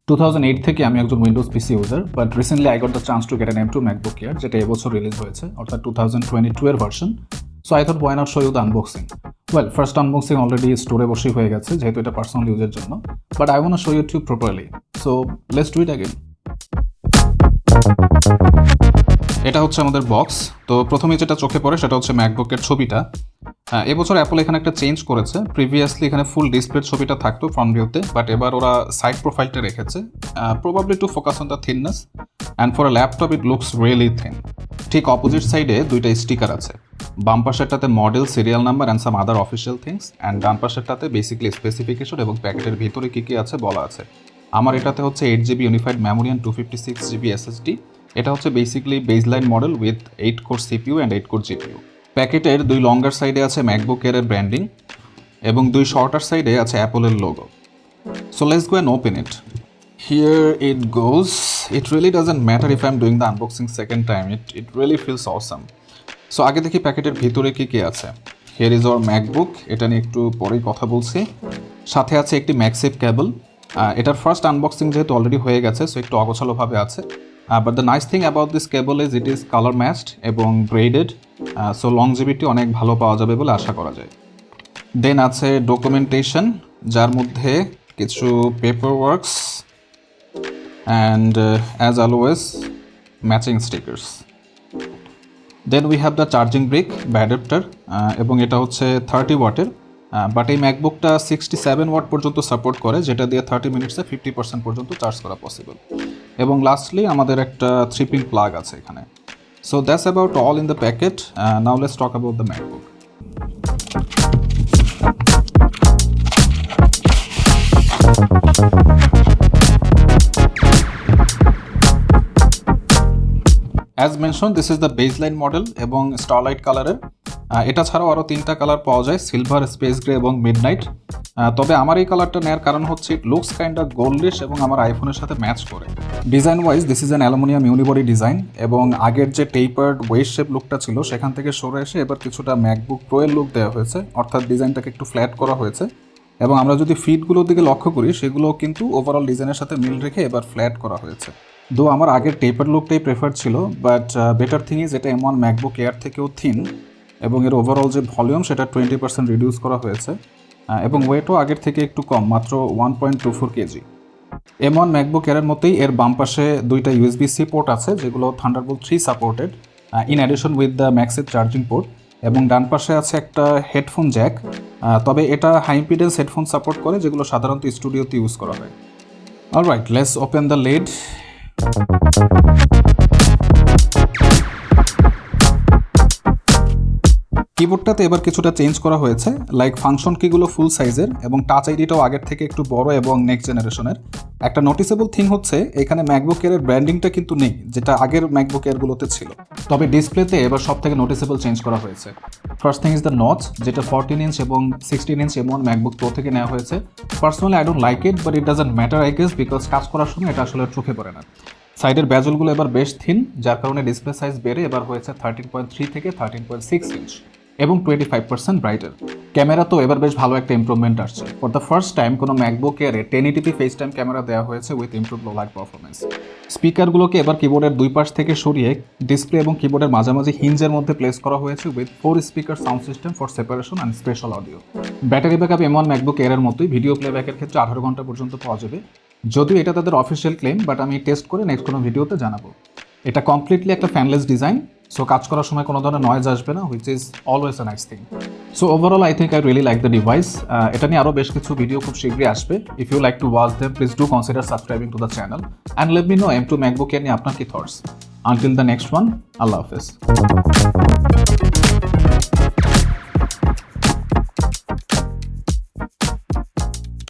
2008 থেকে আমি একজন Windows PC user, but recently I got the chance to get an M2 Macbook Air, যেটা এবছর রিলিজ হয়েছে, অর্থাৎ 2022 এর version. So I thought, why not show you the unboxing? Well, first unboxing already স্টোরে বসেই হয়ে গেছে, যেহেতু এটা পার্সোনাল ইউজের জন্য, but I want to show you to properly. So let's do it again. এটা হচ্ছে আমাদের বক্স। তো প্রথমে যেটা চোখে পড়ে সেটা হচ্ছে ম্যাকবুকের ছবিটা। এবছর অ্যাপল এখানে একটা চেঞ্জ করেছে। প্রিভিয়াসলি এখানে ফুল ডিসপ্লের ছবিটা থাকতো ফ্রন্ট ভিউতে, বাট এবার ওরা সাইড প্রোফাইলটা রেখেছে, probably to focus on the thinness, and for a laptop it looks really thin. ঠিক অপোজিট সাইডে দুইটা স্টিকার আছে, বাম পাশেরটাতে model, serial number and some other official things, and ডান পাশেরটাতে বেসিক্যালি স্পেসিফিকেশন এবং প্যাকেটের ভিতরে কী কী আছে বলা আছে। আমার এটাতে হচ্ছে 8GB unified memory and 256GB SSD। এটা হচ্ছে basically baseline model with 8 core CPU and 8 core GPU। প্যাকেটের দুই লঙ্গার সাইডে আছে ম্যাকবুক এয়ারের ব্র্যান্ডিং এবং দুই শর্টার সাইডে আছে অ্যাপলের logo. So let's go and open it. Here it goes. It really doesn't matter if I am doing the unboxing second time, it really feels awesome. So আগে দেখি প্যাকেটের ভিতরে কী কী আছে। হিয়ার ইজ আওয়ার ম্যাকবুক, এটা নিয়ে একটু পরেই কথা বলছি। সাথে আছে একটি ম্যাগসেফ কেবল। এটার ফার্স্ট আনবক্সিং যেহেতু অলরেডি হয়ে গেছে, সো একটু অগোছালোভাবে আছে। But the nice thing about this cable is it is colour matched এবং গ্রেডেড, সো লংজিভিটি অনেক ভালো পাওয়া যাবে বলে আশা করা যায়। দেন আছে ডকুমেন্টেশন, যার মধ্যে কিছু paper works and as always matching stickers. Then we have the charging brick বা অ্যাডাপ্টার, এবং এটা হচ্ছে 30 ওয়াটের, বাট এই ম্যাকবুকটা 67 ওয়াট পর্যন্ত সাপোর্ট করে, যেটা দিয়ে 30 মিনিটসে 50% পর্যন্ত চার্জ করা পসিবল। এবং লাস্টলি আমাদের একটা 3-pin প্লাগ আছে এখানে। So that's about all in the packet. Now let's talk about the MacBook. As mention, this is the baseline model এবং স্টারলাইট কালারের। এটা ছাড়াও আরও 3টা কালার পাওয়া যায়, সিলভার, স্পেস গ্রে এবং মিডনাইট। তবে আমার এই কালারটা নেওয়ার কারণ হচ্ছে ইট লুকস কাইন্ড অফ গোল্ডিশ এবং আমার আইফোনের সাথে ম্যাচ করে। Design wise this is an aluminium unibody design, এবং আগের যে টেপার্ড ওয়েস্ট শেপ লুকটা ছিল সেখান থেকে সরে এসে এবার কিছুটা ম্যাকবুক প্রো এর লুক দেওয়া হয়েছে, অর্থাৎ ডিজাইনটাকে একটু ফ্ল্যাট করা হয়েছে। এবং আমরা যদি ফিটগুলোর দিকে লক্ষ্য করি, সেগুলো কিন্তু ওভারঅল ডিজাইনের সাথে মিল রেখে এবার ফ্ল্যাট করা হয়েছে। দো আমার আগের টেপার লুকটাই প্রেফার ছিল, বাট বেটার থিং ইজ এটা M1 ম্যাকবুক এয়ার থেকেও থিন, এবং এর ওভারঅল যে ভলিউম সেটা 20% রিডিউস করা হয়েছে, এবং ওয়েটও আগের থেকে একটু কম, মাত্র 1.24 কেজি। M1 ম্যাকবুক এয়ারের মতোই এর বাম পাশে দুইটা USB-C পোর্ট আছে, যেগুলো Thunderbolt 3 supported, in addition with the MagSafe charging port, এবং ডান পাশে আছে একটা হেডফোন জ্যাক। তবে এটা হাই ইম্পিডেন্স হেডফোন সাপোর্ট করে, যেগুলো সাধারণত স্টুডিওতে ইউজ করা হয়। Alright, let's open the lid. কিবোর্ডটাতে এবার কিছুটা চেঞ্জ করা হয়েছে, লাইক ফাংশন কিগুলো ফুল সাইজের এবং টাচ আইডিটাও আগের থেকে একটু বড় এবং নেক্সট জেনারেশনের। একটা নোটিসেবল থিং হচ্ছে এখানে ম্যাকবুক এয়ারের ব্র্যান্ডিংটা কিন্তু নেই, যেটা আগের ম্যাকবুক এয়ারগুলোতে ছিল। তবে ডিসপ্লেতে এবার সব থেকে নোটিসেবল চেঞ্জ করা হয়েছে। First thing is the notch, যেটা 14 ইঞ্চ এবং 16 ইঞ্চ M1 ম্যাকবুক প্রো থেকে নেওয়া হয়েছে। Personally I don't like it, but it doesn't matter I guess, because কাজ করার সময় এটা আসলে চোখে পড়ে না। সাইডের ব্যাজলগুলো এবার বেশ থিন, যার কারণে ডিসপ্লে সাইজ বেড়ে এবার হয়েছে 13.3 থেকে 13.6 ইঞ্চ এবং 25% ব্রাইটার। ক্যামেরা তো এবার বেশ ভালো একটা ইমপ্রুভমেন্ট আসছে। ফর দ্য ফার্স্ট টাইম কোনো ম্যাকবুক এয়ারে 1080p FaceTime ক্যামেরা দেওয়া হয়েছে with improve low light performance. স্পিকারগুলোকে এবার কিবোর্ডের দুই পাশ থেকে সরিয়ে ডিসপ্লে এবং কিবোর্ডের মাঝামাঝি হিঞ্জের মধ্যে প্লেস করা হয়েছে with 4 speaker sound system for separation and spatial audio. Battery backup M1 MacBook এয়ারের মতোই, ভিডিও প্লেব্যাকের ক্ষেত্রে 18 ঘন্টা পর্যন্ত পাওয়া যাবে, যদিও এটা তাদের অফিসিয়াল ক্লেম, বাট আমি টেস্ট করে নেক্সট কোনো ভিডিওতে জানাবো। এটা কমপ্লিটলি একটা ফ্যানলেস ডিজাইন, সো কাজ করার সময় কোনো ধরনের নয়েজ আসবে না, which is always a nice thing. So overall I think I really like the device. এটা নিয়ে আরও বেশ কিছু ভিডিও খুব শীঘ্রই আসবে। If you like to watch them, please do consider subscribing to the channel and let me know M2 MacBook এর নিয়ে আপনার কি thoughts. Until the next one, আল্লাহ হাফেজ।